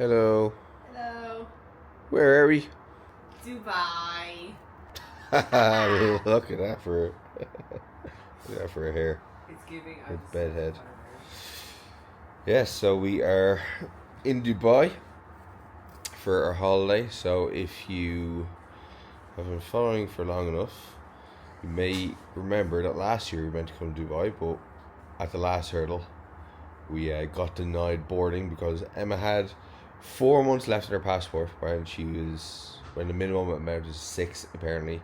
Hello. Hello. Where are we? Dubai. Look at that for look at that for a hair. It's giving With bedhead. Yes, so we are in Dubai for our holiday. So if you have been following for long enough, you may remember that last year we meant to come to Dubai, but at the last hurdle we got denied boarding because Emma had 4 months left in her passport when the minimum amount is 6 apparently,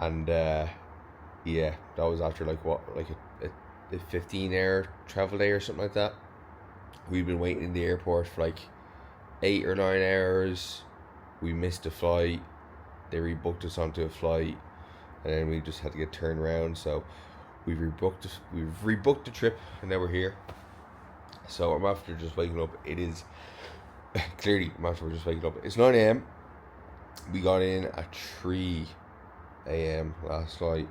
and yeah, that was after like a 15-hour travel day or something like that. We'd been waiting in the airport for like 8 or 9 hours. We missed a flight. They rebooked us onto a flight, and then we just had to get turned around. So we've rebooked the trip, and now we're here. So I'm after just waking up. It is clearly I'm after just waking up. It's 9 a.m. We got in at 3 a.m. last night.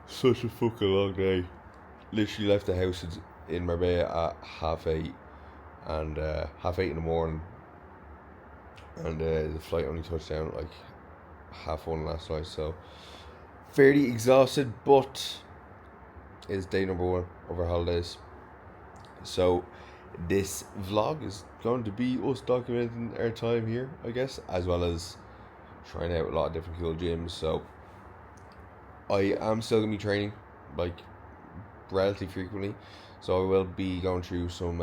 Such a fucking long day. Literally left the house in Marbella at 8:30, and 8:30 in the morning. And the flight only touched down at like 1:30 last night. So fairly exhausted, but it's day number 1 of our holidays. So this vlog is going to be us documenting our time here, I guess, as well as trying out a lot of different cool gyms. So I am still going to be training like relatively frequently, so I will be going through some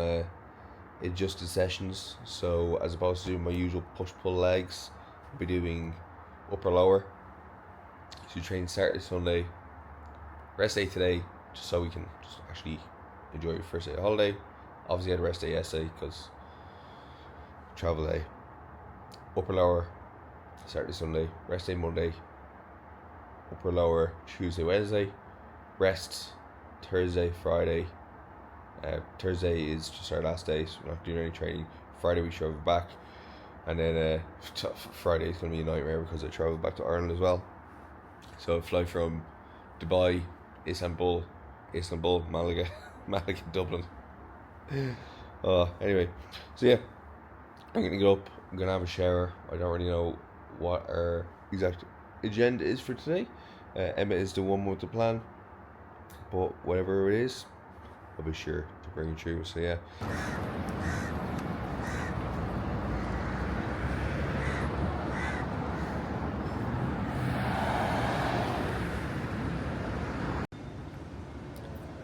adjusted sessions. So as opposed to doing my usual push-pull legs, I'll be doing upper lower. So train Saturday, Sunday, rest day today, just so we can just actually enjoy your first day of holiday. Obviously I had a rest day yesterday because travel day. Upper lower Saturday, Sunday, rest day Monday, upper lower Tuesday, Wednesday, rest Thursday, Friday. Thursday is just our last day, so we're not doing any training. Friday we travel back, and then Friday is going to be a nightmare because I travel back to Ireland as well. So I fly from Dubai, Istanbul, Malaga, Dublin. Anyway, so yeah, I'm going to get up, I'm going to have a shower. I don't really know what our exact agenda is for today. Emma is the one with the plan, but whatever it is, I'll be sure to bring it through. So yeah.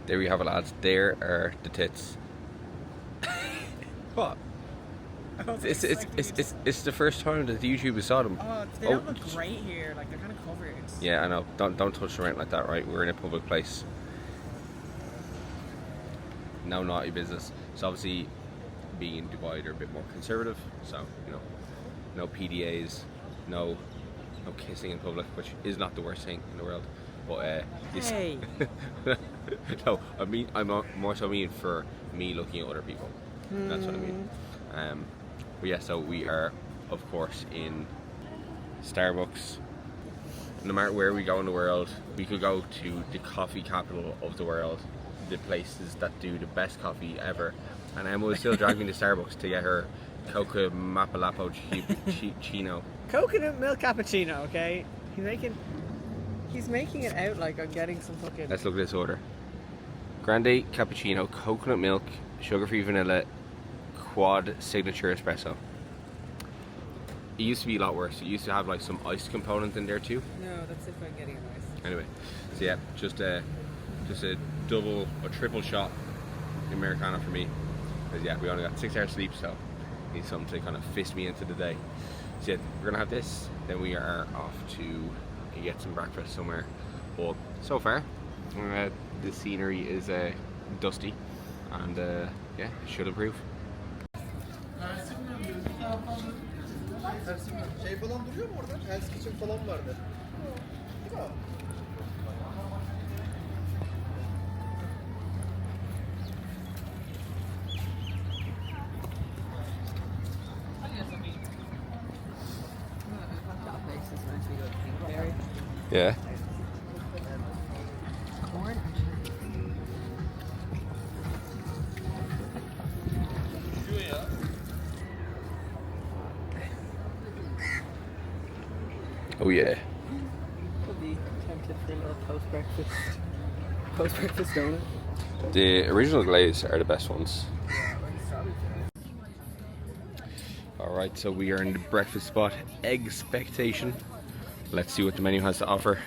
There we have it, lads. There are the tits. What? It's the first time that the YouTubers saw them. Oh, they don't look great here. Like, they're kind of covered. Yeah, I know. Don't touch them around like that, right? We're in a public place. No naughty business. So obviously, being in Dubai, they're a bit more conservative. So no PDAs, no kissing in public, which is not the worst thing in the world. But Hey. no, I'm more so mean for me looking at other people. That's what I mean. But yeah, so we are, of course, in Starbucks. No matter where we go in the world, we could go to the coffee capital of the world, the places that do the best coffee ever, and Emma was still dragging me to Starbucks to get her Coca Mapalapo Chino. Coconut milk cappuccino, okay? He's making it out like I'm getting some fucking... Let's look at this order. Grande cappuccino, coconut milk, sugar-free vanilla, quad signature espresso. It used to be a lot worse. It used to have like some ice component in there too. No, that's if I'm getting it nice. Anyway, so yeah, just a double or triple shot Americano for me. Because yeah, we only got 6 hours sleep, so need something to kind of fist me into the day. So yeah, we're gonna have this. Then we are off to get some breakfast somewhere. But so far, the scenery is dusty, and yeah, it should improve. Şey falan duruyor mu orada? Hell's Kitchen falan vardı. Değil mi? Yeah. Corn. Oh yeah. Could be tempted for a little post-breakfast donut. The original glaze are the best ones. Alright, so we are in the breakfast spot, Expectation. Let's see what the menu has to offer.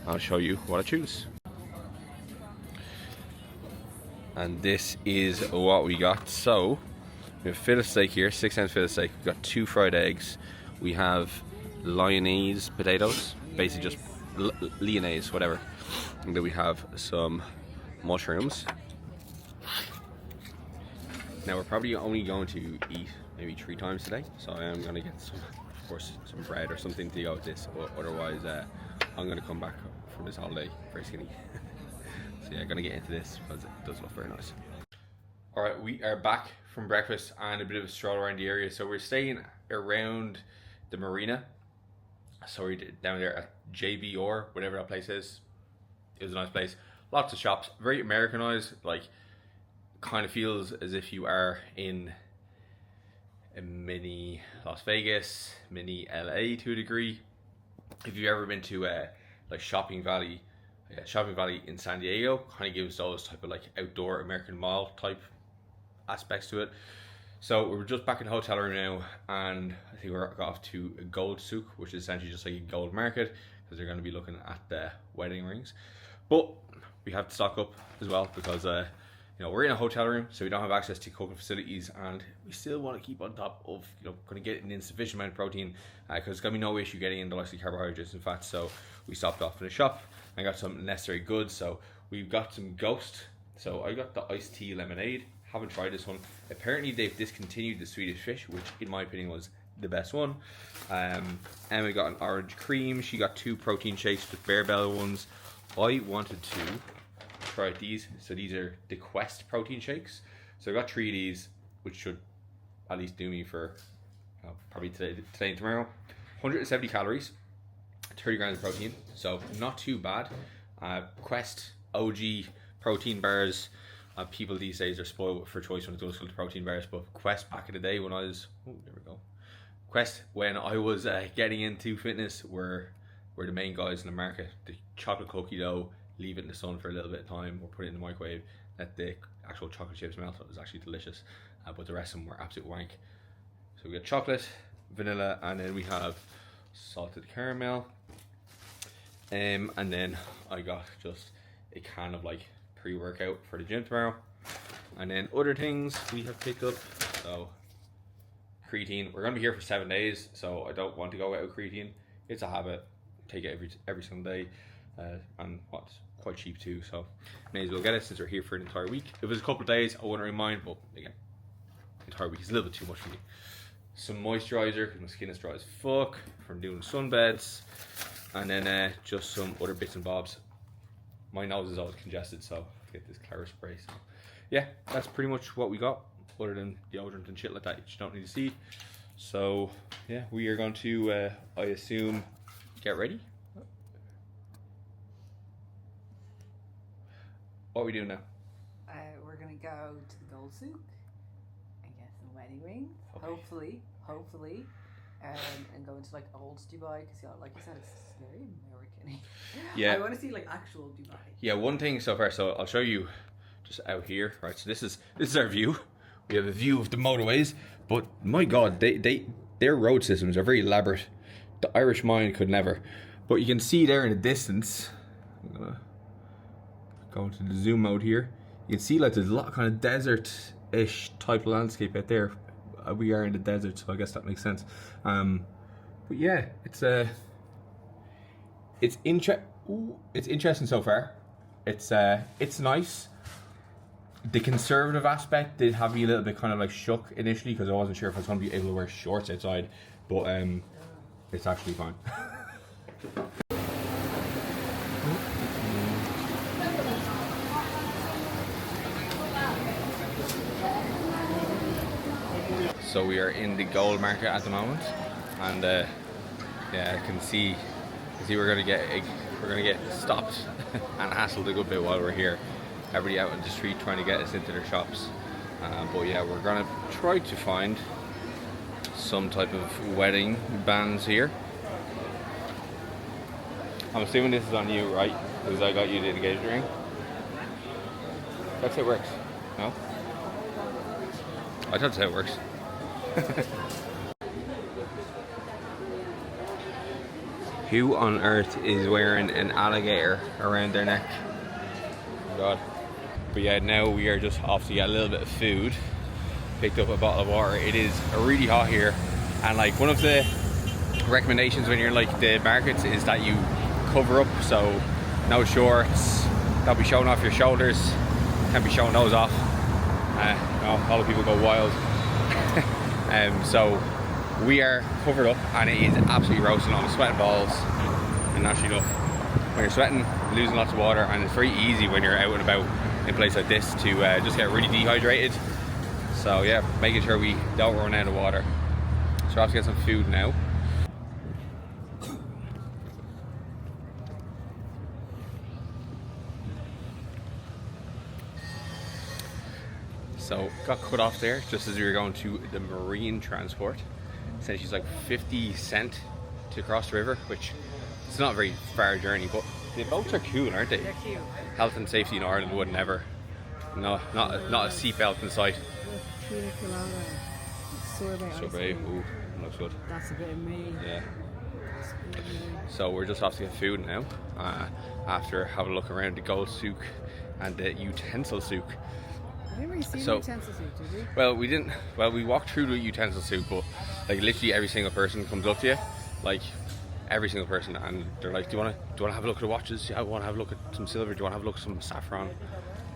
I'll show you what I choose. And this is what we got. So, we have fillet steak here, 6-ounce fillet steak. We've got 2 fried eggs. We have lyonnaise potatoes, basically just lyonnaise, whatever. And then we have some mushrooms. Now we're probably only going to eat maybe 3 times today, so I am going to get some, of course, some bread or something to go with this. Otherwise, I'm going to come back from this holiday very skinny. So yeah, I'm going to get into this because it does look very nice. Alright, we are back from breakfast and a bit of a stroll around the area. So we're staying around the marina. So we're down there at JBR, whatever that place is. It was a nice place. Lots of shops, very Americanized, like kind of feels as if you are in a mini Las Vegas, mini LA to a degree. If you've ever been to like Shopping Valley in San Diego, kind of gives those type of like outdoor American Mall type aspects to it. So we're just back in the hotel room now, and I think we're off to a gold souk, which is essentially just like a gold market, because they're going to be looking at the wedding rings. But we have to stock up as well, because you know, we're in a hotel room, so we don't have access to cooking facilities, and we still want to keep on top of, you know, going to get an insufficient amount of protein, because there's going to be no issue getting in the likes of carbohydrates and fats. So we stopped off in the shop and got some necessary goods. So we've got some Ghost. So I got the iced tea lemonade. Haven't tried this one. Apparently they've discontinued the Swedish fish, which in my opinion was the best one. Emma got an orange cream. She got 2 protein shakes with Bearbell ones. I wanted to try out these. So these are the Quest protein shakes. So I got 3 of these, which should at least do me for probably today and tomorrow. 170 calories, 30 grams of protein, so not too bad. Quest OG protein bars. People these days are spoiled for choice when it comes to protein bars, but Quest back in the day when I was, Quest when I was getting into fitness were the main guys in the market. The chocolate cookie dough, leave it in the sun for a little bit of time, or put it in the microwave, let the actual chocolate chips melt. It was actually delicious, but the rest of them were absolute wank. So we got chocolate, vanilla, and then we have salted caramel. And then I got just a can of like pre-workout for the gym tomorrow. And then other things we have picked up. So creatine. We're gonna be here for 7 days, so I don't want to go without creatine. It's a habit. Take it every single day, and what's quite cheap too. So may as well get it since we're here for an entire week. If it was a couple of days, I wouldn't really mind, but again, entire week is a little bit too much for me. Some moisturizer because my skin is dry as fuck from doing sunbeds, and then just some other bits and bobs. My nose is always congested, so I get this Clara spray. So yeah, that's pretty much what we got, other than deodorant and shit like that, which you don't need to see. So yeah, we are going to I assume get ready. What are we doing now? We're gonna go to the gold souk and get some wedding rings, Okay. hopefully, and go into like old Dubai, because like you said, it's very American. Yeah. I want to see like actual Dubai. Yeah, one thing so far. So I'll show you just out here, right? So this is our view. We have a view of the motorways, but my God, their road systems are very elaborate. The Irish mind could never. But you can see there in the distance. I'm gonna go into the zoom mode here. You can see like there's a lot of kind of desert-ish type of landscape out there. We are in the desert, so I guess that makes sense. But yeah, it's interesting so far. It's nice. The conservative aspect did have me a little bit kind of like shook initially, because I wasn't sure if I was going to be able to wear shorts outside, but it's actually fine. So we are in the gold market at the moment, and yeah, I can see we're gonna get stopped and hassled a good bit while we're here. Everybody out in the street trying to get us into their shops, but yeah, we're gonna try to find some type of wedding bands here. I'm assuming this is on you, right? Because I got you the engagement ring. That's how it works. No? I thought that's how it works. Who on earth is wearing an alligator around their neck? Oh God. But yeah, now we are just off to get a little bit of food. Picked up a bottle of water. It is really hot here, and like one of the recommendations when you're in like the markets is that you cover up, so no shorts, don't be showing off your shoulders, can't be showing those off. All the people go wild. So we are covered up, and it is absolutely roasting. I'm sweating balls, and naturally enough, when you're sweating, losing lots of water, and it's very easy when you're out and about in a place like this to just get really dehydrated. So yeah, making sure we don't run out of water. So I have to get some food now. So got cut off there just as we were going to the marine transport. Essentially it's like 50 cents to cross the river, which it's not a very far journey, but the boats are cool, aren't they? They're cute. Health and safety in Ireland would never. No, not a seatbelt in sight. Pina colada. Sorbet ice Sorbet, cream. ooh, looks good. That's a bit of me. Yeah. That's a bit of me. So we're just off to get food now, after having a look around the gold souk and the utensil souk. I didn't really see So- the utensil suit, did we? Well, we didn't. Well, we walked through the utensil souk, but like literally every single person comes up to you, like every single person, and they're like, "Do you want to have a look at the watches? Yeah, I want to have a look at some silver. Do you want to have a look at some saffron?"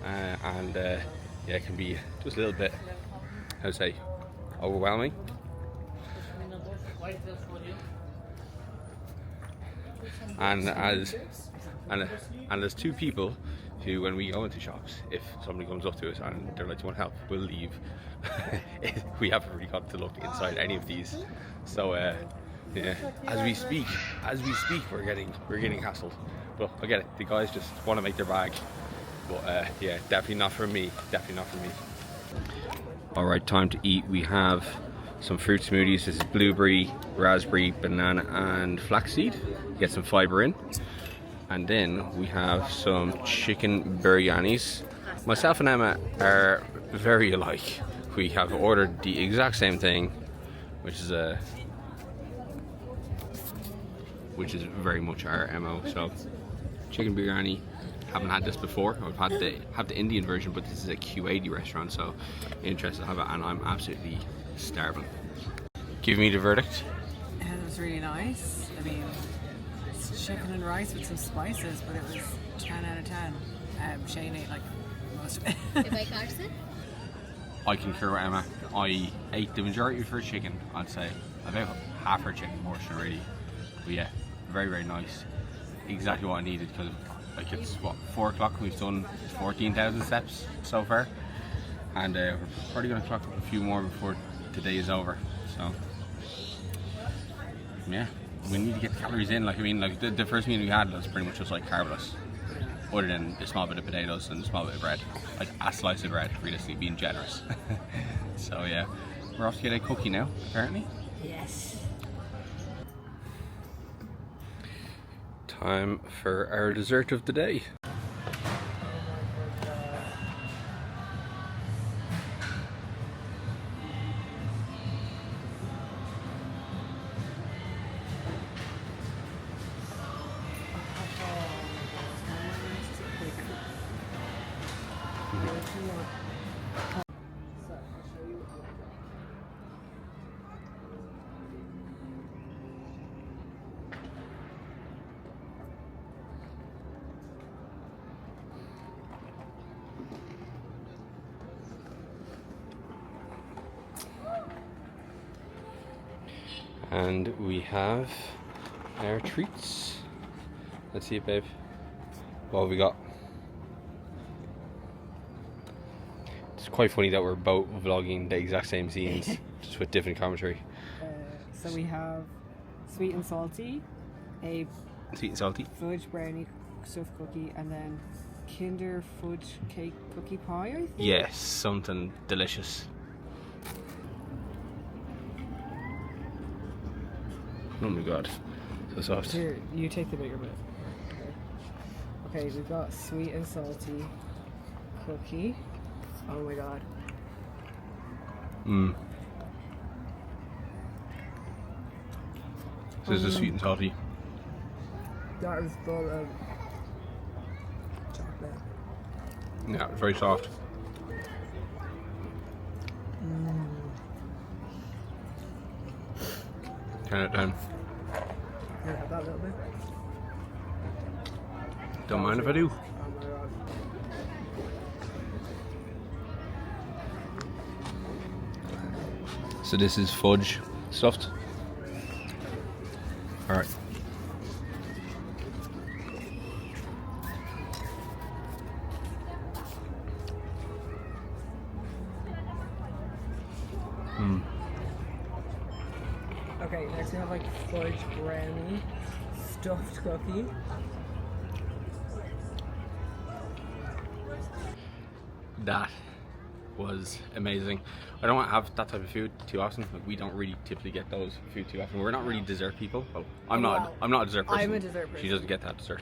Yeah, it can be just a little bit, I would say, overwhelming. And as two people who, when we go into shops, if somebody comes up to us and they're like, "Do you want help?" we'll leave. We haven't really got to look inside any of these. So yeah, as we speak, we're getting hassled. But I get it. The guys just want to make their bag. But yeah, definitely not for me. Definitely not for me. All right, time to eat. We have some fruit smoothies. This is blueberry, raspberry, banana, and flaxseed. Get some fiber in. And then we have some chicken biryanis. Myself and Emma are very alike. We have ordered the exact same thing, which is very much our MO. So chicken biryani. Haven't had this before. I've had the Indian version, but this is a Q80 restaurant, so interested to have it, and I'm absolutely starving. Give me the verdict. It was really nice. I mean, it's chicken and rice with some spices, but it was 10 out of 10. Shane ate like most of it. I concur with Emma. I ate the majority of her chicken, I'd say. About half her chicken portion already. But yeah, very, very nice. Exactly what I needed, because like it's what, 4 o'clock, we've done 14,000 steps so far, and we're probably going to clock up a few more before the day is over. So yeah, we need to get the calories in. Like I mean, like the first meal we had was pretty much just like carbless, other than a small bit of potatoes and a small bit of bread, like a slice of bread, realistically, being generous. So yeah, we're off to get a cookie now, apparently. Yes. Time for our dessert of the day. And we have our treats. Let's see it, babe. What have we got? It's quite funny that we're both vlogging the exact same scenes, just with different commentary. So we have sweet and salty, a Sweet and salty. fudge brownie stuffed cookie, and then Kinder fudge cake cookie pie, I think. Yes, something delicious. Oh my god, so soft. Here, you take the bigger bit. Okay, we've got sweet and salty cookie. Oh my god. Mmm. This is sweet and salty. That is full of chocolate. Yeah, it's very soft. 10 out of 10. Can I have that little bit? Don't mind if I do. Oh my god. So this is fudge stuffed. Alright. Okay, next we have like fudge brownie stuffed cookie. That was amazing. I don't have that type of food too often. Like, we don't really typically get those food too often. We're not really dessert people. Well, I'm not a dessert person. I'm a dessert person. She doesn't get that dessert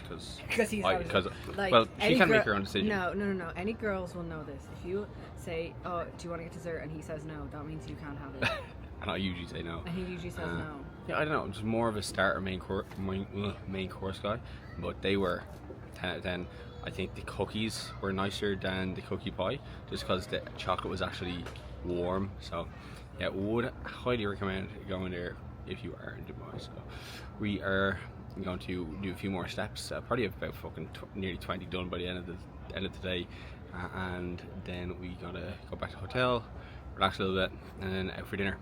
Because he's not a because like, well, she any can make girl- her own decision. No. Any girls will know this. If you say, "Oh, do you want to get dessert?" and he says no, that means you can't have it. And I usually say no. And he usually says no. Yeah, I don't know. I'm just more of a starter main course guy. But they were 10 out of 10. I think the cookies were nicer than the cookie pie, just because the chocolate was actually warm. So yeah, would highly recommend going there if you are in Dubai. So we are going to do a few more steps. Probably about fucking nearly 20 done by the end of the day, and then we gotta go back to the hotel, relax a little bit, and then out for dinner.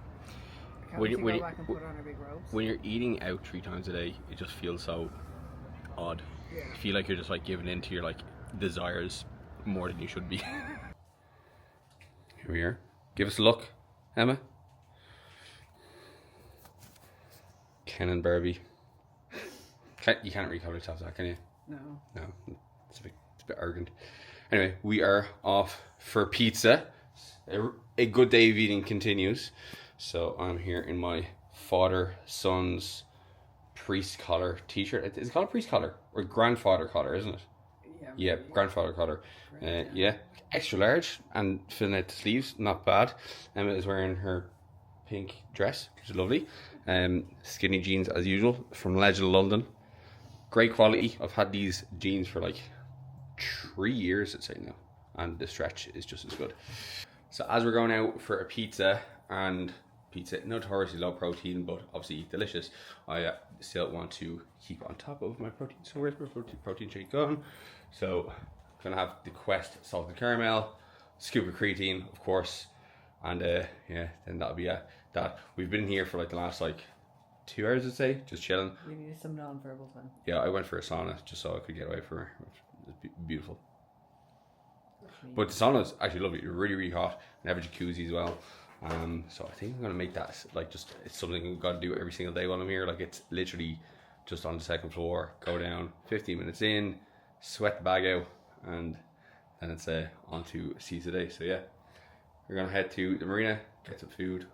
Can't we go back and put on our big robes? When you're eating out 3 times a day, it just feels so odd. Yeah. You feel like you're just like giving in to your like desires more than you should be. Here we are. Give us a look, Emma. Ken and Barbie. You can't really call yourself that, can you? No. No, it's a bit arrogant. Anyway, we are off for pizza. A good day of eating continues. So I'm here in my father-son's priest collar t-shirt. Is it called a priest collar? Or grandfather collar, isn't it? Yeah, grandfather collar. Yeah, extra large and filling out the sleeves, not bad. Emma is wearing her pink dress, which is lovely. Skinny jeans as usual from Legend London. Great quality. I've had these jeans for like 3 years, I'd say now, and the stretch is just as good. So as we're going out for a pizza, and pizza notoriously low protein but obviously delicious, I still want to keep on top of my protein. So where's my protein shake gone? So I'm gonna have the Quest salted caramel, scoop of creatine of course, and yeah, then that'll be that. We've been here for like the last like 2 hours, I'd say, just chilling. We need some non-verbal time. Yeah, I went for a sauna just so I could get away from her. It was beautiful. But the sauna is actually lovely. Really, really hot. And have a jacuzzi as well. So I think I'm gonna make that like just, it's something I've got to do every single day while I'm here. Like, it's literally just on the second floor, go down, 15 minutes in, sweat the bag out, and then it's on to see today. So yeah, we're gonna head to the marina, get some food.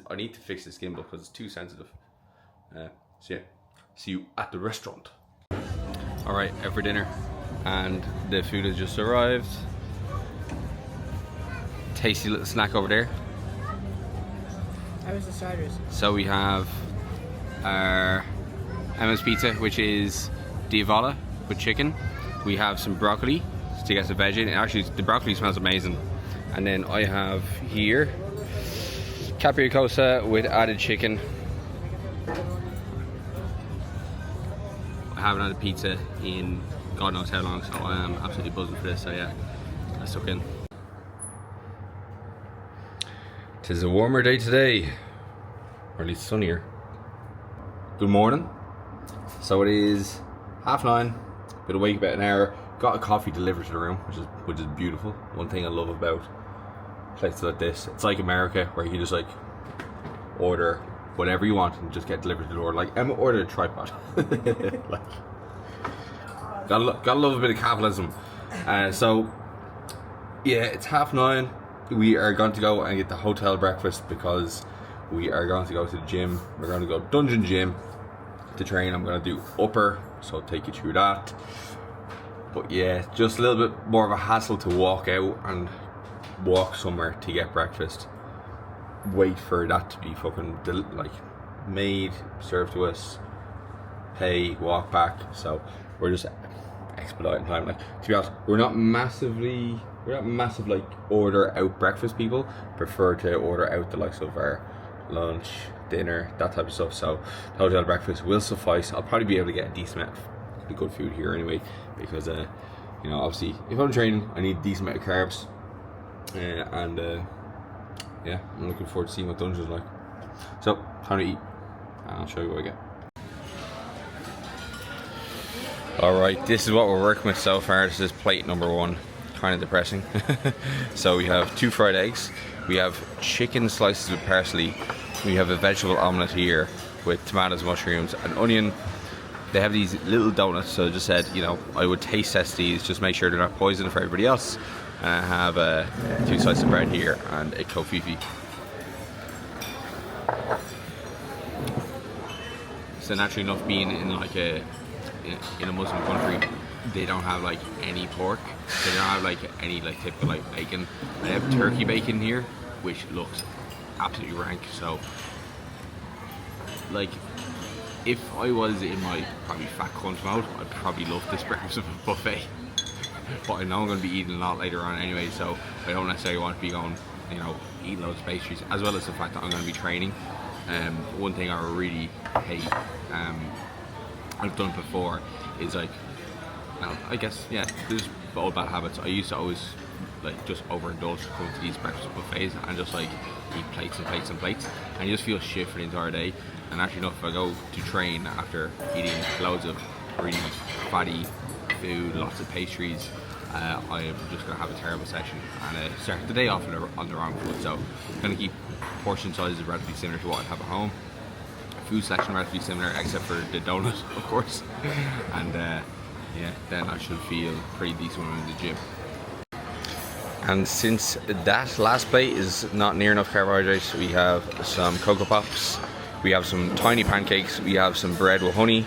I need to fix this gimbal because it's too sensitive. So yeah, see you at the restaurant. All right, out for dinner, and the food has just arrived. Tasty little snack over there. How was the starters? So we have our Emma's pizza, which is diavola with chicken. We have some broccoli to get the veg in. Actually, the broccoli smells amazing. And then I have here capriosa with added chicken. I haven't had a pizza in God knows how long, so I am absolutely buzzing for this. So yeah, let's tuck in. Tis a warmer day today, or at least sunnier. Good morning. So it is 9:30. Been awake about an hour. Got a coffee delivered to the room, which is beautiful. One thing I love about places like this, it's like America, where you just like order whatever you want and just get delivered to the door. Like, Emma ordered a tripod. Like, gotta love a bit of capitalism. So yeah, it's 9:30. We are going to go and get the hotel breakfast because we are going to go to the gym. We're going to go dungeon gym to train. I'm going to do upper, so I'll take you through that. But yeah, just a little bit more of a hassle to walk out and walk somewhere to get breakfast. Wait for that to be fucking like made, served to us, pay, walk back. So we're just expediting time. Like, to be honest, we're not massive like order out breakfast people. Prefer to order out the likes of our lunch, dinner, that type of stuff. So the hotel breakfast will suffice. I'll probably be able to get a decent amount of good food here anyway, because you know, obviously if I'm training I need a decent amount of carbs, and yeah, I'm looking forward to seeing what Dungeon's like. So time to eat and I'll show you what I get. Alright, this is what we're working with so far. This is plate number 1. Kind of depressing. So we have 2 fried eggs, we have chicken slices with parsley, we have a vegetable omelette here with tomatoes, mushrooms and onion. They have these little donuts, so I just said, you know, I would taste test these, just make sure they're not poison for everybody else. And I have 2 slices of bread here and a kofifi. So naturally enough, being in like in a Muslim country, they don't have like any pork. They don't have like any like typical like bacon. They have turkey bacon here, which looks absolutely rank. So like, if I was in my probably fat cunt mode, I'd probably love this breakfast buffet. But I know I'm going to be eating a lot later on anyway, so I don't necessarily want to be going, you know, eating loads of pastries, as well as the fact that I'm going to be training. One thing I really hate, I've done before, is like, well, I guess, yeah, there's old bad habits. I used to always like just overindulge going to these breakfast buffets and just like eat plates and plates and plates, and you just feel shit for the entire day. And actually enough, if I go to train after eating loads of really fatty food, lots of pastries, I'm just going to have a terrible session and start the day off on the wrong foot. So I'm going to keep portion sizes relatively similar to what I'd have at home. Food selection relatively similar, except for the donut, of course. And yeah, then I should feel pretty decent when I'm in the gym. And since that last plate is not near enough carbohydrates, we have some Cocoa Pops, we have some tiny pancakes, we have some bread with honey,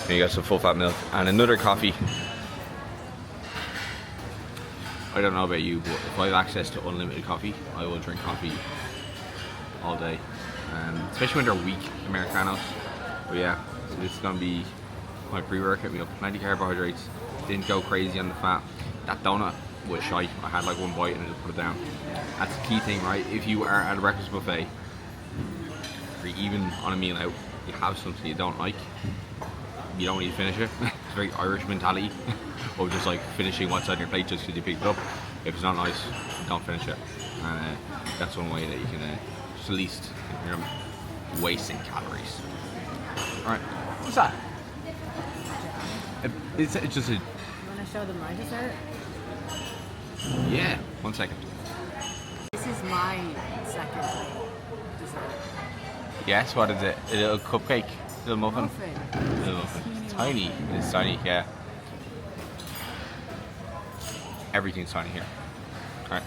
and you got some full fat milk, and another coffee. I don't know about you, but if I have access to unlimited coffee, I will drink coffee all day. Especially when they're weak Americanos. But yeah, so this is going to be my pre-workout meal. Plenty of carbohydrates, didn't go crazy on the fat. That donut was shite. I had like one bite and I just put it down. That's the key thing, right? If you are at a breakfast buffet, or even on a meal out, you have something you don't like, you don't need to finish it. It's a very Irish mentality of just like finishing what's on your plate just because you picked it up. If it's not nice, don't finish it. And that's one way that you can just at least, you know, wasting calories. Alright, what's that? It's just a... You want to show them my dessert? Yeah, 1 second. This is my second dessert. Yes, what is it? A little cupcake? A little muffin? Muffin. Little muffin. Tiny. It's tiny, yeah. Everything's tiny here. Alright.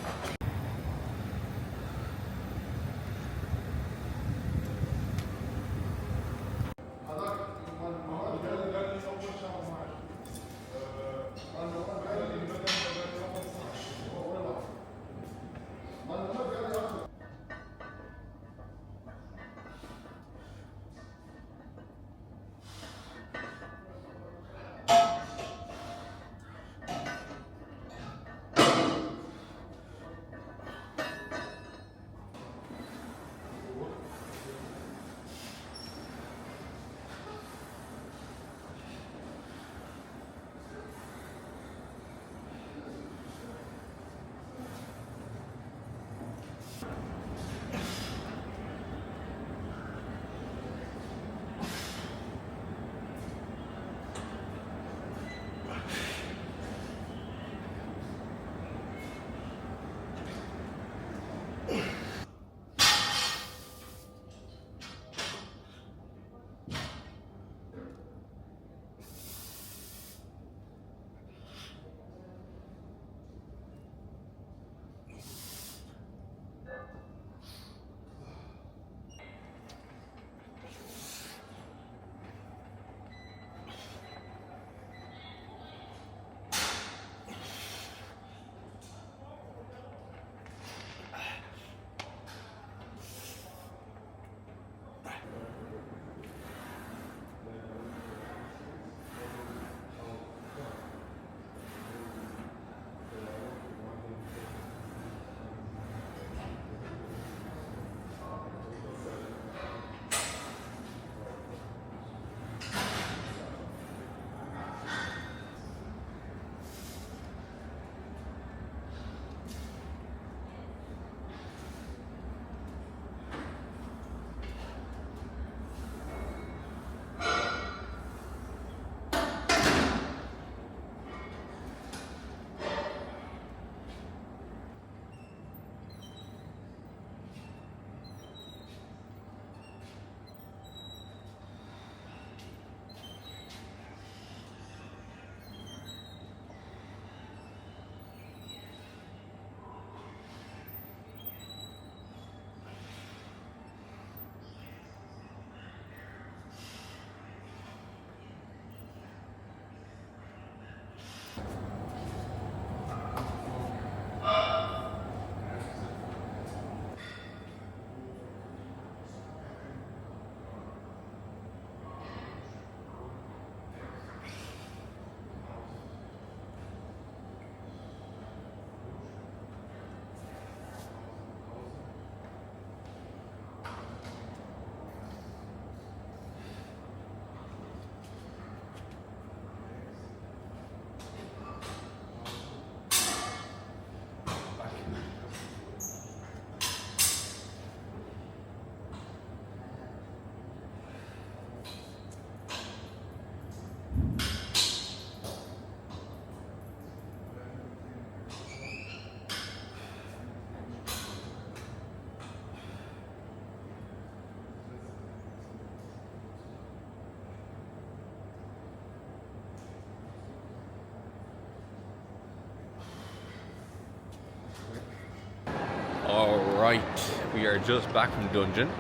Right, we are just back from Dungeon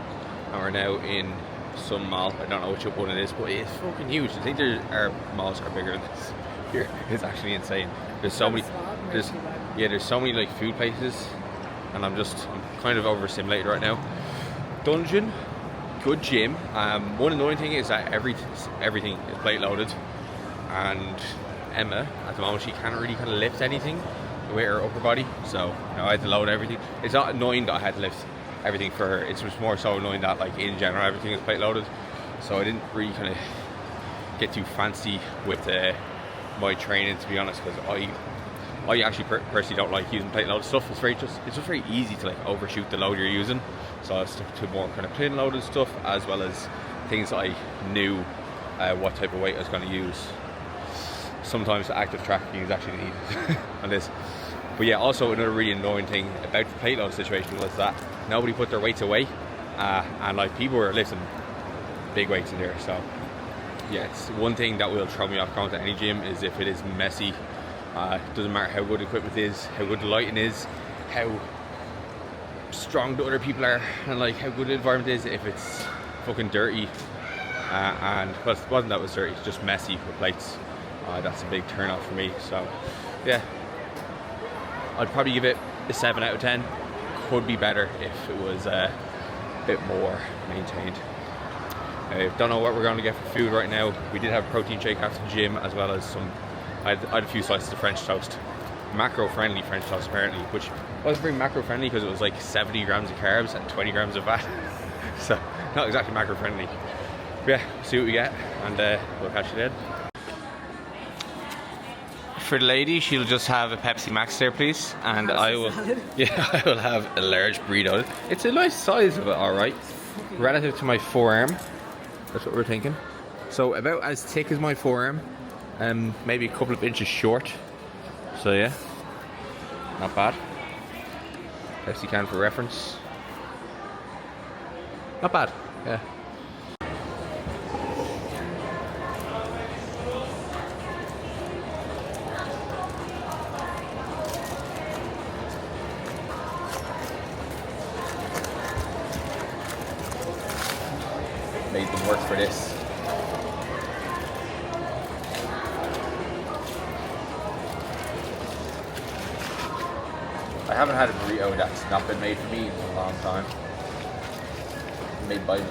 and we're now in some mall. I don't know which one it is, but it's fucking huge. I think our malls are bigger than this here. It's actually insane. There's so many, there's so many like food places, and I'm kind of overstimulated right now. Dungeon, good gym. One annoying thing is that everything is plate loaded, and Emma at the moment she can't really kind of lift anything with her upper body, so I had to load everything. It's not annoying that I had to lift everything for her, it's just more so annoying that like in general everything is plate loaded, so I didn't really kind of get too fancy with my training, to be honest, because I actually personally don't like using plate loaded stuff. It's just very easy to like overshoot the load you're using, so I stuck to more kind of plain loaded stuff, as well as things that I knew what type of weight I was going to use. Sometimes active tracking is actually needed on this. But yeah, also another really annoying thing about the plate load situation was that nobody put their weights away, and like people were lifting big weights in there. So yeah, it's one thing that will throw me off going to any gym is if it is messy. Doesn't matter how good the equipment is, how good the lighting is, how strong the other people are, and like how good the environment is. If it's fucking dirty, and well, it wasn't that it was dirty, it's just messy with plates. That's a big turn off for me. So yeah, I'd probably give it a 7 out of 10. Could be better if it was a bit more maintained. Don't know what we're going to get for food right now. We did have a protein shake after the gym, as well as some. I had a few slices of French toast, macro-friendly French toast apparently, which wasn't very macro-friendly because it was like 70 grams of carbs and 20 grams of fat. So not exactly macro-friendly. But yeah, see what we get, and we'll catch you then. For the lady, she'll just have a Pepsi Max there, please, and I will. Yeah, I will have a large burrito. It's a nice size of it, all right, relative to my forearm. That's what we're thinking. So about as thick as my forearm, maybe a couple of inches short. So yeah, not bad. Pepsi can for reference. Not bad. Yeah. Made them work for this. I haven't had a burrito that's not been made for me in a long time. Made by me.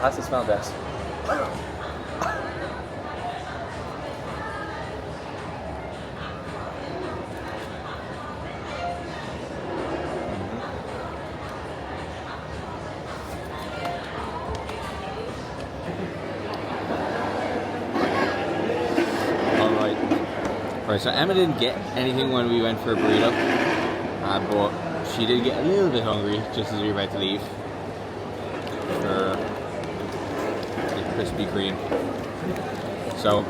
Has to smell best. Right, so Emma didn't get anything when we went for a burrito, but she did get a little bit hungry just as we were about to leave for the Krispy Kreme. So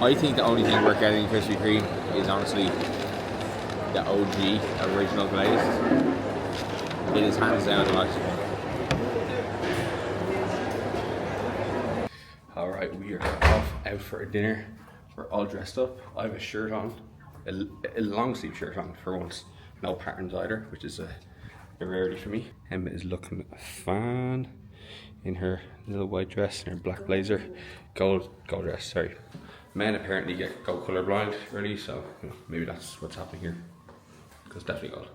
I think the only thing we're getting in Krispy Kreme is honestly the OG original glaze. It is hands down the most. Alright, we are off out for a dinner. We're all dressed up. I have a shirt on, a long sleeve shirt on for once. No patterns either, which is a rarity for me. Emma is looking fine in her little white dress and her black blazer. Gold dress, sorry. Men apparently go colorblind early, so maybe that's what's happening here. Because definitely gold.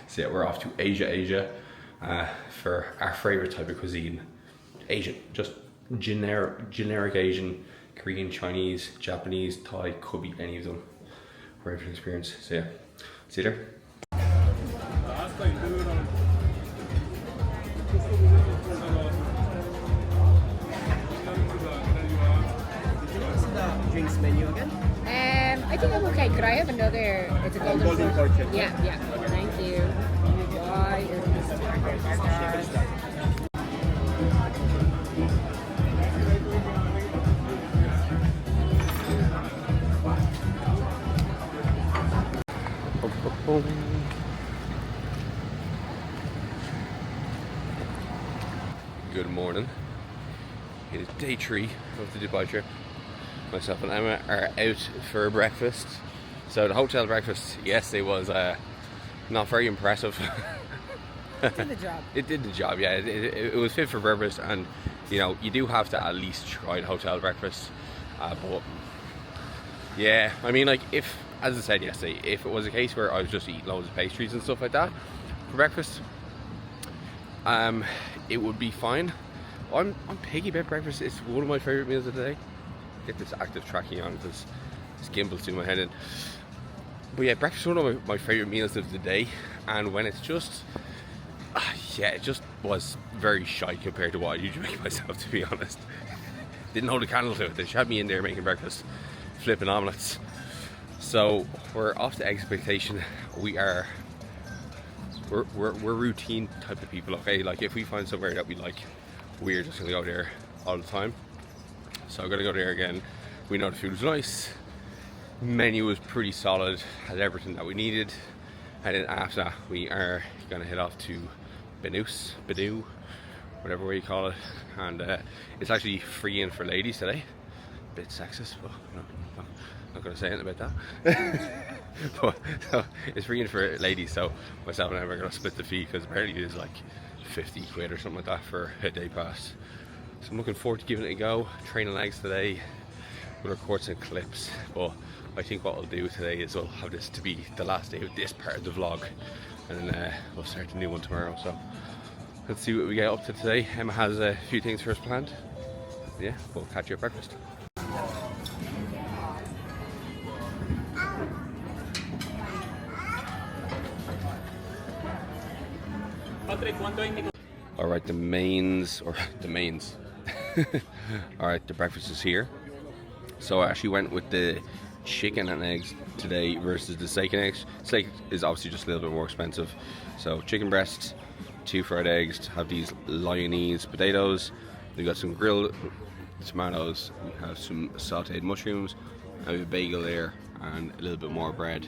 So yeah, we're off to Asia for our favorite type of cuisine. Asian, just generic Asian. Korean, Chinese, Japanese, Thai, could be any of them. We're having an experience. So yeah, see you there. Drinks menu again? I think I'm okay. Could I have another? It's a golden portrait. Yeah. Thank you. Why is this starter? Good morning. It is day 3 of the Dubai trip. Myself and Emma are out for breakfast. So the hotel breakfast yesterday was not very impressive. Did the job. It did the job, yeah. It was fit for purpose, and you know, you do have to at least try the hotel breakfast. But yeah, I mean, like, if, as I said yesterday, if it was a case where I was just eating loads of pastries and stuff like that for breakfast, it would be fine. I'm picky about breakfast. It's one of my favourite meals of the day. Get this active tracking on because this gimbal's doing my head in. But yeah, breakfast is one of my favourite meals of the day, and when it's just yeah, it just was very shy compared to what I usually make myself, to be honest. Didn't hold a candle to it. They had me in there making breakfast, flipping omelettes. So we're off to expectation. We're routine type of people, okay? Like, if we find somewhere that we like, we're just gonna go there all the time. So I'm gonna go there again. We know the food's nice. Menu was pretty solid, had everything that we needed. And then after that, we are gonna head off to Benu, whatever way you call it. And it's actually free in for ladies today. Bit sexist, but no, not gonna say anything about that. But so, it's free in for ladies, so myself and I are gonna split the fee because apparently it is like 50 quid or something like that for a day pass. So I'm looking forward to giving it a go. Training legs today. We'll record some clips, but I think what I'll do today is I'll have this to be the last day of this part of the vlog, and then we'll start a new one tomorrow. So let's see what we get up to today. Emma has a few things for us planned. Yeah, we'll catch you at breakfast. Alright, the mains. Alright, the breakfast is here. So I actually went with the chicken and eggs today versus the steak and eggs. Steak is obviously just a little bit more expensive. So chicken breast, 2 fried eggs, have these Lyonese potatoes. We got some grilled tomatoes, we have some sauteed mushrooms, and we have a bagel there, and a little bit more bread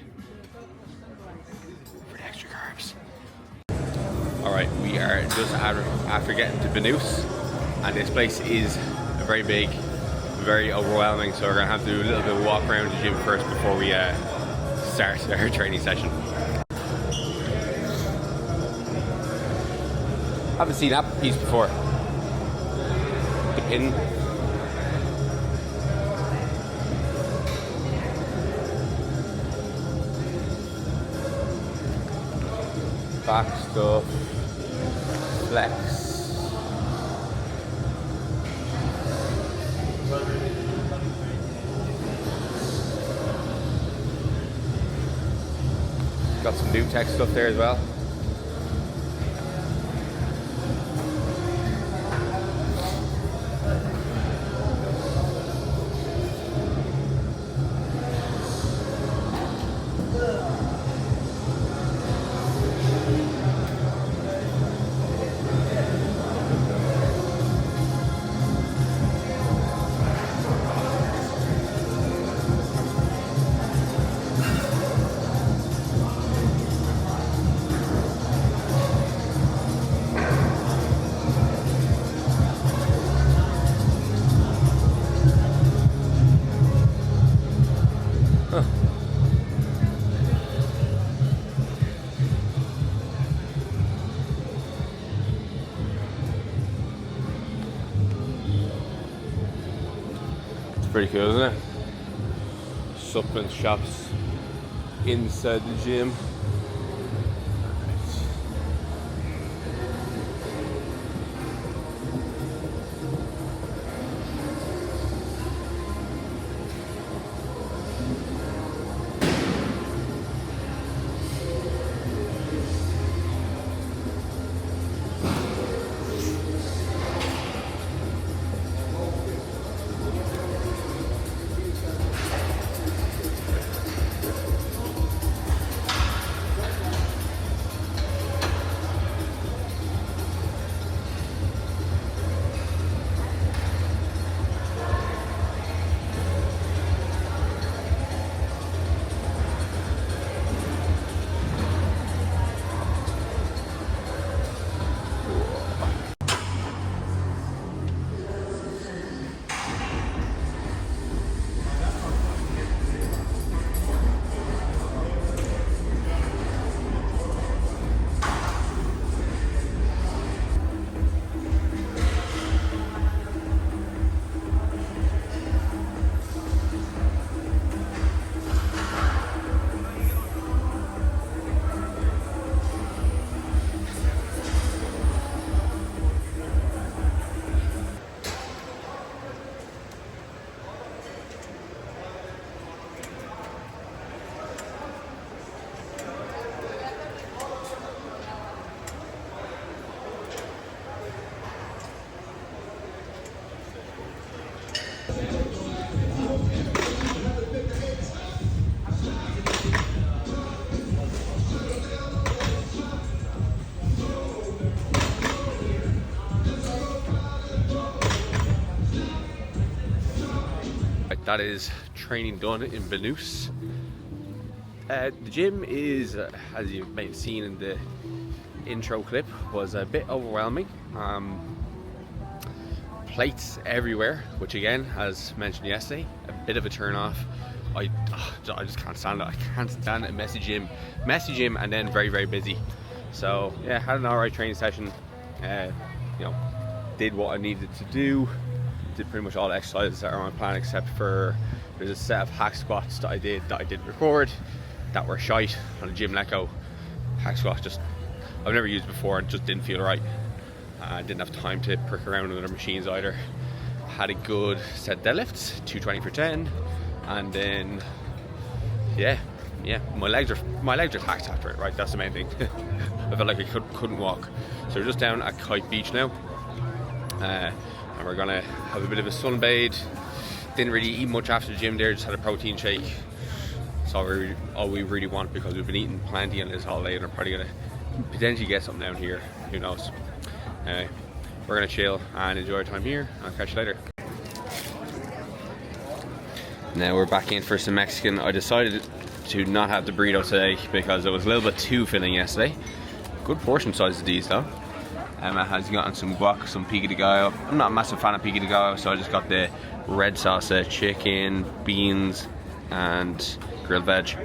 for the extra carbs. Alright, we are just after getting to Benus, and this place is very big, very overwhelming, so we're going to have to do a little bit of walk around the gym first before we start our training session. Haven't seen that piece before. The pin. Back stuff. Flex. Got some new tech stuff there as well. Pretty cool, isn't it? Supplement shops inside the gym. that is training done in Benus. The gym is, as you may have seen in the intro clip, was a bit overwhelming. Plates everywhere, which again, as mentioned yesterday, a bit of a turn off. I just can't stand it. I can't stand a messy gym and then very, very busy. So yeah, had an alright training session. You know, did what I needed to do. Did pretty much all the exercises that are on my plan, except for there's a set of hack squats that I didn't record that were shite on a gym Leco. Hack squat I've never used before and just didn't feel right. I didn't have time to prick around with other machines either. Had a good set of deadlifts, 220 for 10, and then yeah, my legs are taxed after it. Right, that's the main thing. I felt like I couldn't walk. So we're just down at Kite Beach now, and we're gonna have a bit of a sunbathe. Didn't really eat much after the gym there. Just had a protein shake. That's all we really want, because we've been eating plenty on this holiday, and we're probably gonna potentially get something down here. Who knows? Anyway, we're gonna chill and enjoy our time here. I'll catch you later. Now we're back in for some Mexican. I decided to not have the burrito today because it was a little bit too filling yesterday. Good portion sizes these though. Emma has gotten some guac, some pico de gallo. I'm not a massive fan of pico de gallo, so I just got the red salsa, chicken, beans, and grilled veg.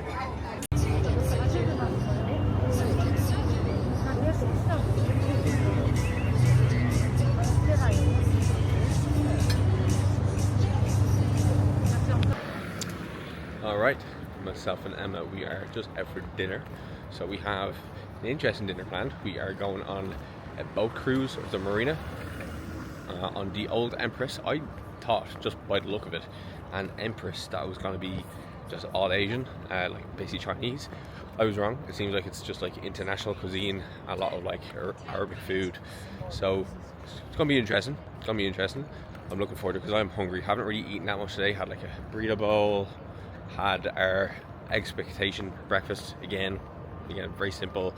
Alright, myself and Emma, we are just out for dinner. So we have an interesting dinner planned. We are going on a boat cruise of the marina on the old Empress. I thought, just by the look of it, an Empress that was going to be just all Asian, like basically Chinese. I was wrong. It seems like it's just like international cuisine, a lot of like Arabic food. So it's going to be interesting. I'm looking forward to it because I'm hungry. Haven't really eaten that much today. Had like a burrito bowl. Had our expectation breakfast again very simple,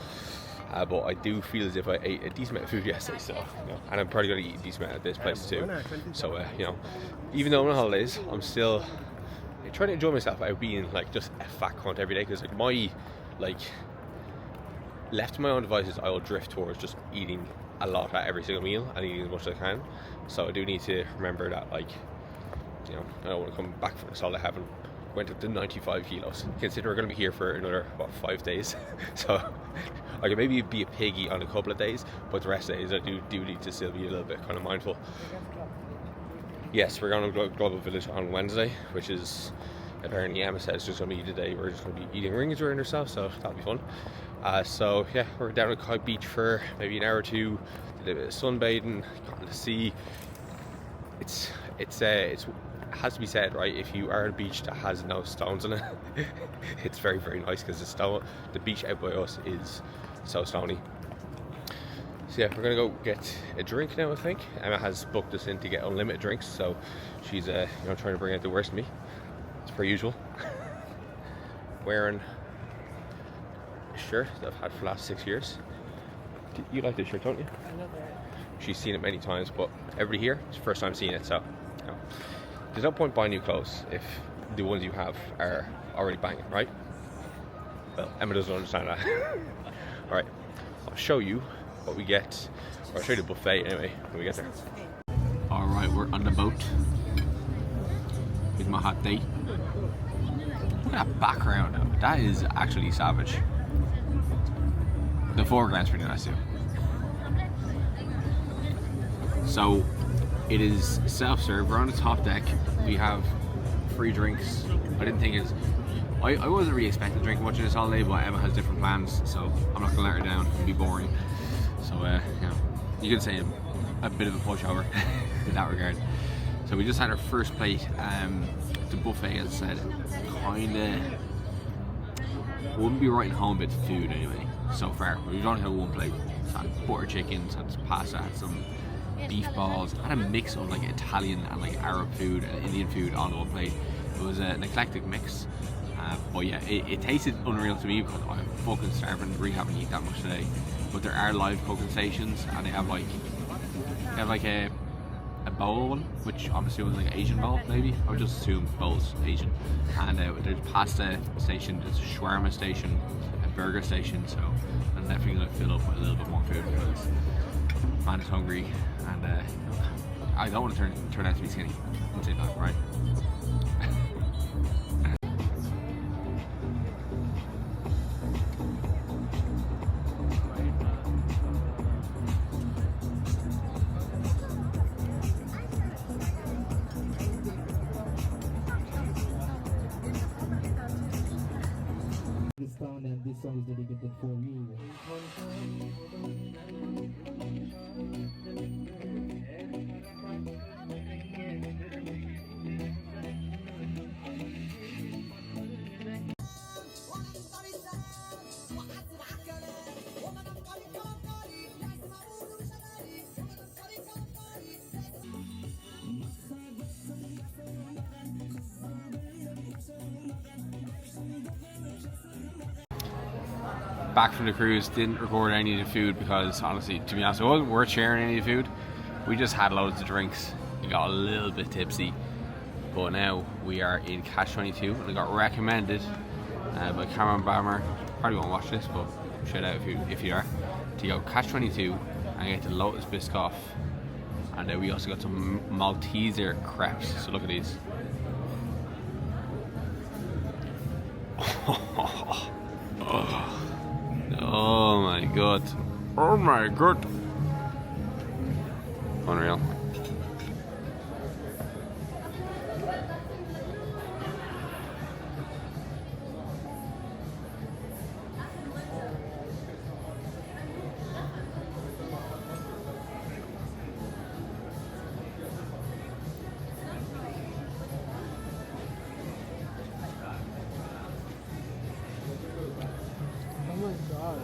but I do feel as if I ate a decent amount of food yesterday, so and I'm probably going to eat a decent amount at this place too. So you know, even though I'm on holidays, I'm still trying to enjoy myself out being like just a fat cunt every day, because like left to my own devices, I will drift towards just eating a lot at every single meal and eating as much as I can. So I do need to remember that, like, you know, I don't want to come back from this all I haven't went up to 95 kilos. Consider we're going to be here for another 5 days. So I can maybe be a piggy on a couple of days, but the rest of the days I do need to still be a little bit kind of mindful. Yes, we're going to Global Village on Wednesday, which is apparently Emma says just going to be the day we're just going to be eating rings around ourselves, so that'll be fun. So yeah, we're down at Kite Beach for maybe an hour or two, did a bit of sunbathing, got in the sea. It's has to be said, right, if you are at a beach that has no stones in it, it's very, very nice, because the beach out by us is so stony. So yeah, we're gonna go get a drink now. I think Emma has booked us in to get unlimited drinks, so she's you know, trying to bring out the worst in me. It's per usual. Wearing a shirt that I've had for the last 6 years. You like this shirt, don't you? I love it. She's seen it many times, but everybody here, it's the first time seeing it, so you know, there's no point buying new clothes if the ones you have are already banging, right? Well, Emma doesn't understand that. Alright, I'll show you what we get, or I'll show you the buffet anyway when we get there. Alright, we're on the boat with my hot date. Look at that background now. That is actually savage. The foreground's pretty nice too. So it is self-serve. We're on the top deck. We have free drinks. I didn't think it's... I wasn't really expecting to drink much of this holiday, but Emma has different plans, so I'm not gonna let her down. It'll be boring. So you know, you could say a bit of a pushover in that regard. So we just had our first plate. The buffet, as I said, kinda wouldn't be writing home about the food anyway. So far, we've only had one plate. Had butter chickens, had some pasta, had some beef balls, had a mix of like Italian and like Arab food and Indian food all in one plate. It was an eclectic mix, but yeah, it tasted unreal to me because I'm fucking starving. Really haven't eaten that much today. But there are live cooking stations, and they have like a a bowl one, which obviously was like Asian bowl maybe. I would just assume bowl's Asian. And there's a pasta station, there's a shawarma station, a burger station. So I'm definitely gonna fill up with a little bit more food because man is hungry, and I don't want to turn out to be skinny. Let's say that, right? This town, and this song is dedicated for you. Back from the cruise, didn't record any of the food because honestly, to be honest, it wasn't worth sharing any of the food. We just had loads of drinks. We got a little bit tipsy, but now we are in Catch 22, and I got recommended by Cameron Bammer. Probably won't watch this, but shout out if you are, to go Catch 22 and get the Lotus Biscoff, and then we also got some Malteser crepes. So look at these. Oh my god. Oh my god. Unreal. Oh my god.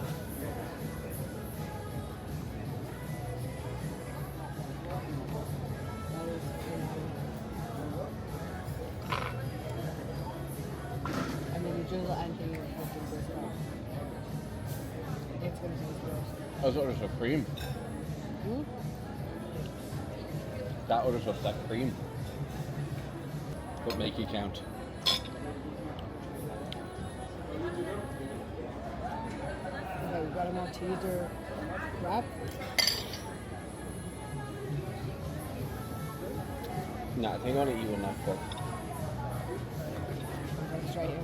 And then you drizzle anything in fucking this off. It's gonna taste gross. That's other stuff, cream. Hmm? That other stuff, that cream. But make it count. Okay, we got a Malteser wrap. Nah, I think I want to eat one that quick. Okay, straight in.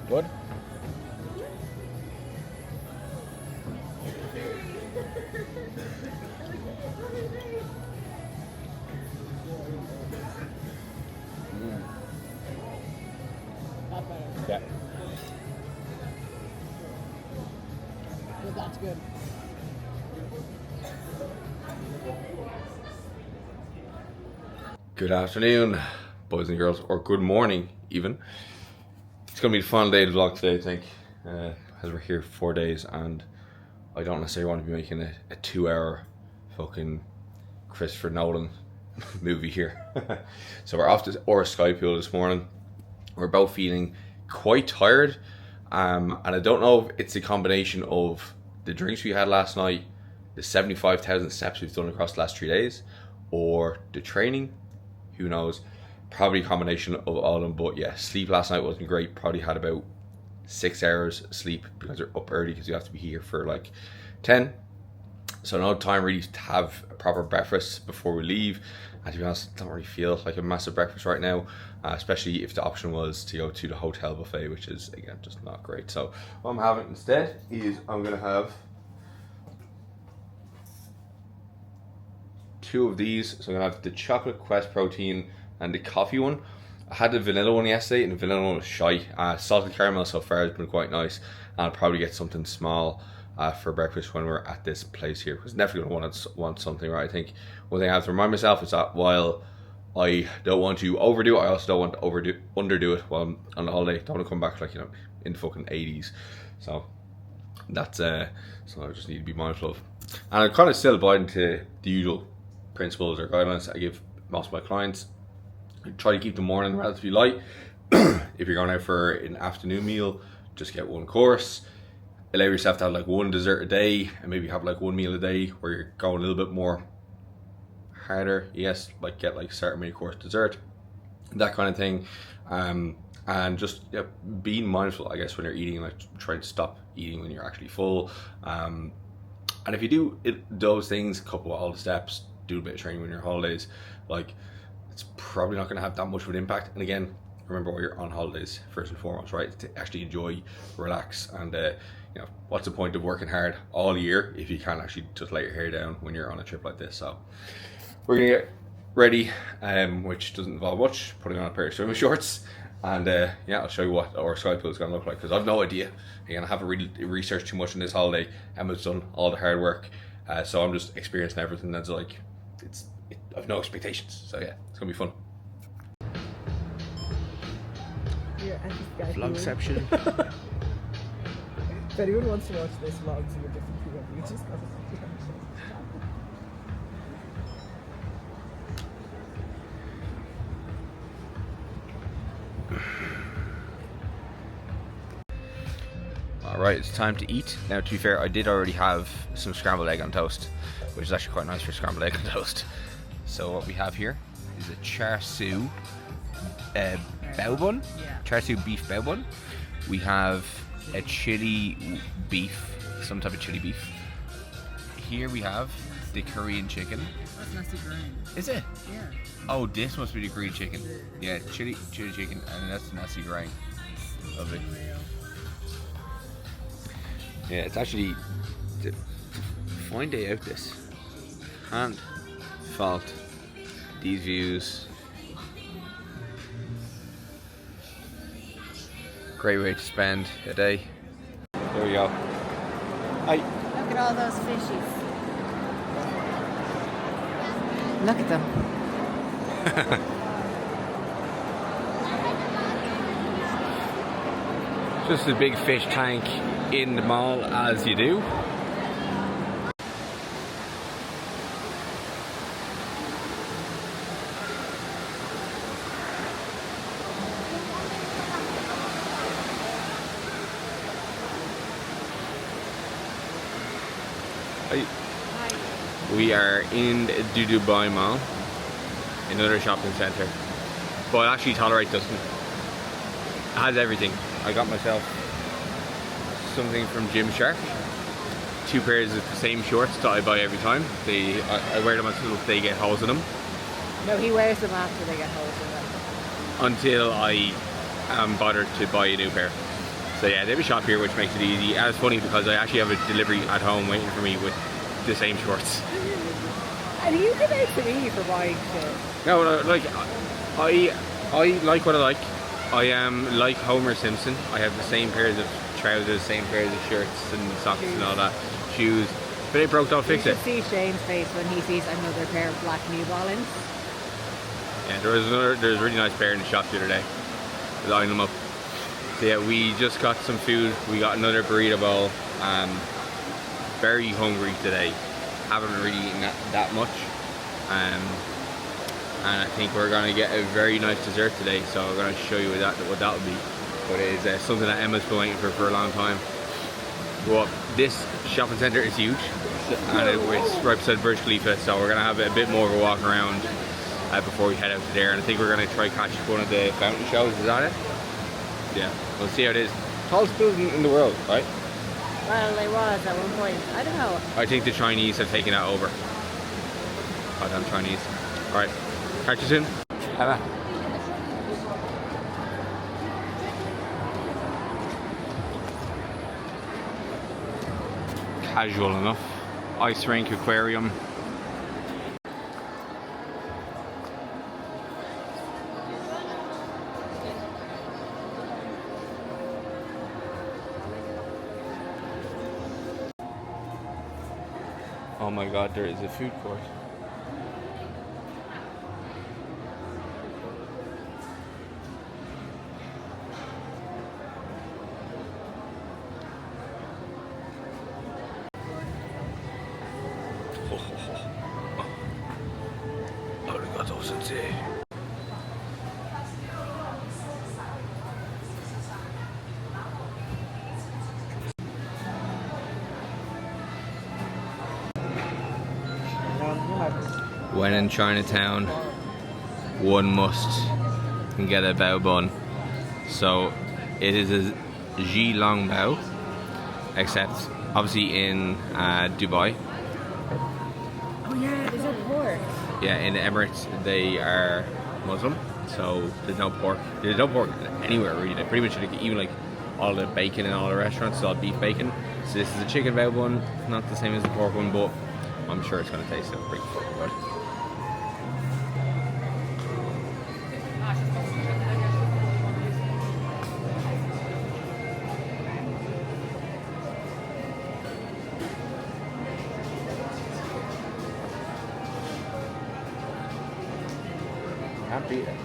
Good? Not better. Yeah. But that's good. Good afternoon, boys and girls, or good morning even. It's going to be the final day of the vlog today, I think, as we're here for 4 days, and I don't necessarily want to be making a 2-hour fucking Christopher Nolan movie here. So we're off to our Sky Pool this morning. We're both feeling quite tired, and I don't know if it's a combination of the drinks we had last night, the 75,000 steps we've done across the last 3 days, or the training. Who knows? Probably a combination of all of them. But yeah, sleep last night wasn't great. Probably had about 6 hours sleep because we're up early because you have to be here for like 10. So no time really to have a proper breakfast before we leave. And to be honest, I don't really feel like a massive breakfast right now, especially if the option was to go to the hotel buffet, which is again just not great. So what I'm having instead is I'm gonna have 2 of these. So I'm gonna have the chocolate Quest protein and the coffee one. I had the vanilla one yesterday, and the vanilla one was shy. Salted caramel so far has been quite nice, and I'll probably get something small for breakfast when we're at this place here, because definitely gonna want something, right? I think one thing I have to remind myself is that while I don't want to overdo it, I also don't want to underdo it while I'm on the holiday. Don't want to come back like, you know, in the fucking 80s. So that's something I just need to be mindful of. And I'm kind of still abiding to the usual principles or guidelines I give most of my clients. I try to keep the morning relatively light. If you're going out for an afternoon meal, just get one course. Allow yourself to have like one dessert a day, and maybe have like one meal a day where you're going a little bit more harder. Yes, like get like certain mini course dessert, that kind of thing. And just being mindful, I guess, when you're eating, like try to stop eating when you're actually full. And if you do those things, couple all the steps, do a bit of training when you're on holidays, like it's probably not going to have that much of an impact. And again, remember while you're on holidays, first and foremost, right, to actually enjoy, relax, and you know, what's the point of working hard all year if you can't actually just let your hair down when you're on a trip like this? So we're gonna get ready, which doesn't involve much, putting on a pair of swimming shorts, and yeah, I'll show you what our sky pool is gonna look like, because I've no idea. Again, I haven't really researched too much on this holiday. Emma's done all the hard work, so I'm just experiencing everything. That's like, I've no expectations, so yeah, it's gonna be fun. Vlogception. If anyone wants to watch this vlog, see a different POV, just go. Alright, it's time to eat. Now, to be fair, I did already have some scrambled egg on toast, which is actually quite nice for scrambled egg on toast. So what we have here is a char siu bao bun, char siu beef bao bun. We have a chili beef, some type of chili beef. Here we have the Korean chicken. That's nasi goreng. Is it? Yeah. Oh, this must be the Korean chicken. Yeah, chili chicken, and that's the nasi goreng. Lovely. Yeah, it's actually to find out this. Can't fault these views. Great way to spend a day. There we go. Hi. Look at all those fishies. Look at them. Just a big fish tank in the mall, as you do. We are in the Dubai Mall, another shopping centre, but actually Tolerate doesn't. It has everything. I got myself something from Gymshark, 2 pairs of the same shorts that I buy every time. I wear them until they get holes in them. No, he wears them after they get holes in them. Until I am bothered to buy a new pair. So yeah, they have a shop here, which makes it easy. And it's funny because I actually have a delivery at home waiting for me with the same shorts. And you come out to me for buying shit. No, like I like what I like. I am like Homer Simpson. I have the same pairs of trousers, same pairs of shirts and socks and all that, shoes. But it broke, don't fix it. You should see Shane's face when he sees another pair of black New Balance. Yeah, there's a really nice pair in the shop the other day. Lining them up. So yeah, we just got some food. We got another burrito bowl. Very hungry today. Haven't really eaten that much. And I think we're gonna get a very nice dessert today. So I'm gonna show you what that will be. But it is something that Emma's been waiting for a long time. Well, this shopping centre is huge, and it's right beside Burj Khalifa. So we're gonna have a bit more of a walk around before we head out to there. And I think we're gonna try catch one of the fountain shows. Is that it? Yeah, we'll see how it is. Tallest building in the world, right? Well, they was at one point. I don't know. I think the Chinese have taken that over. Goddamn Chinese. Alright, catch you soon. Emma. Casual enough. Ice rink, aquarium. Oh my god, there is a food court. Arigato sensei. when in Chinatown, one must get a bao bun. So it is a Ji Long bao, except obviously in Dubai. Oh yeah, there's no pork. Yeah, in the Emirates they are Muslim, so there's no pork. There's no pork anywhere really. Like, pretty much like, even like all the bacon in all the restaurants is all beef bacon. So this is a chicken bao bun, not the same as the pork one, but I'm sure it's gonna taste pretty fucking good. Can't beat it.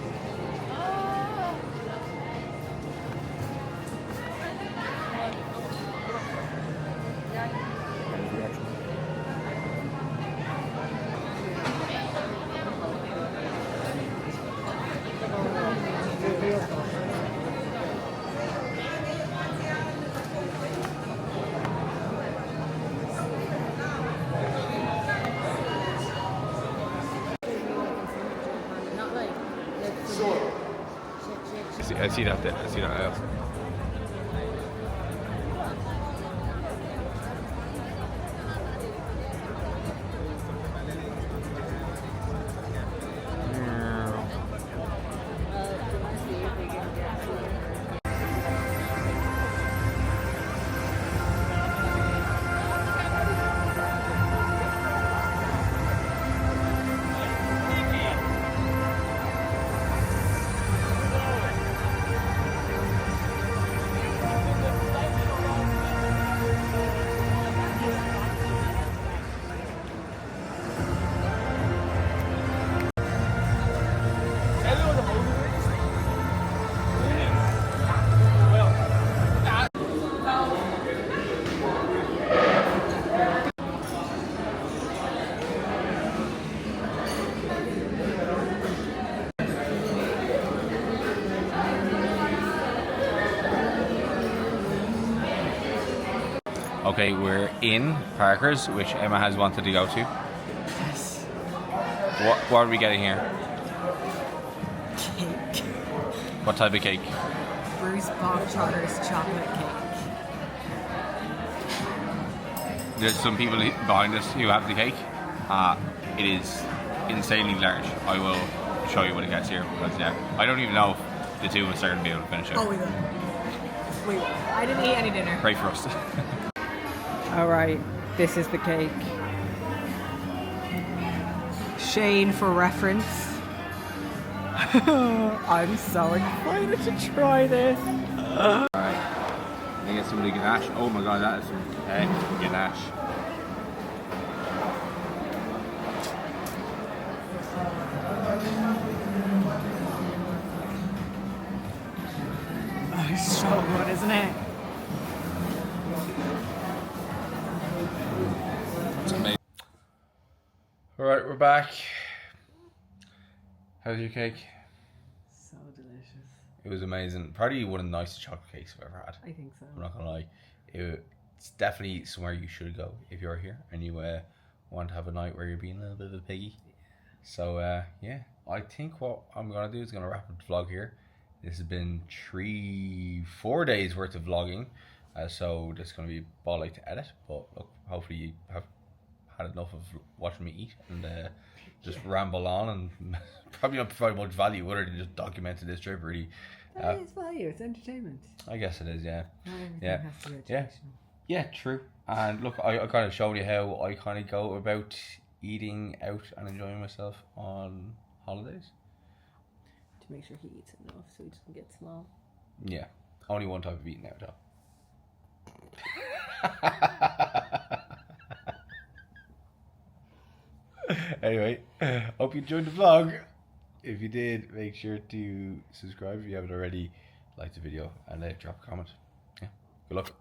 Not like I see that there. I see that else. Okay, we're in Parker's, which Emma has wanted to go to. Yes. What are we getting here? Cake. What type of cake? Bruce Bogtrotter's chocolate cake. There's some people behind us who have the cake. It is insanely large. I will show you when it gets here because yeah, I don't even know if the two of us are going to be able to finish it. Oh, wait, I didn't eat any dinner. Pray for us. Alright, this is the cake. Shane for reference. I'm so excited to try this. Alright, I get some of the ganache. Oh my god, that is some ganache. Oh, it's so good, isn't it? It's amazing. Alright, we're back. How's your cake? So delicious. It was amazing. Probably one of the nicest chocolate cakes I've ever had. I think so. I'm not gonna lie. It's definitely somewhere you should go if you're here and you want to have a night where you're being a little bit of a piggy. So yeah, I think what I'm gonna do is gonna wrap up the vlog here. This has been 4 days worth of vlogging, so this is gonna be a ball like to edit. But look, hopefully you have had enough of watching me eat and just ramble on and probably not provide much value other than just documenting this trip really. That is value, it's entertainment. I guess it is, yeah. Not everything Yeah. has to be Yeah. educational. Yeah, true. And look, I kind of showed you how I kind of go about eating out and enjoying myself on holidays. To make sure he eats enough so he doesn't get small. Yeah, only one type of eating out though. Anyway, hope you enjoyed the vlog. If you did, make sure to subscribe if you haven't already. Like the video and drop a comment. Yeah, good luck.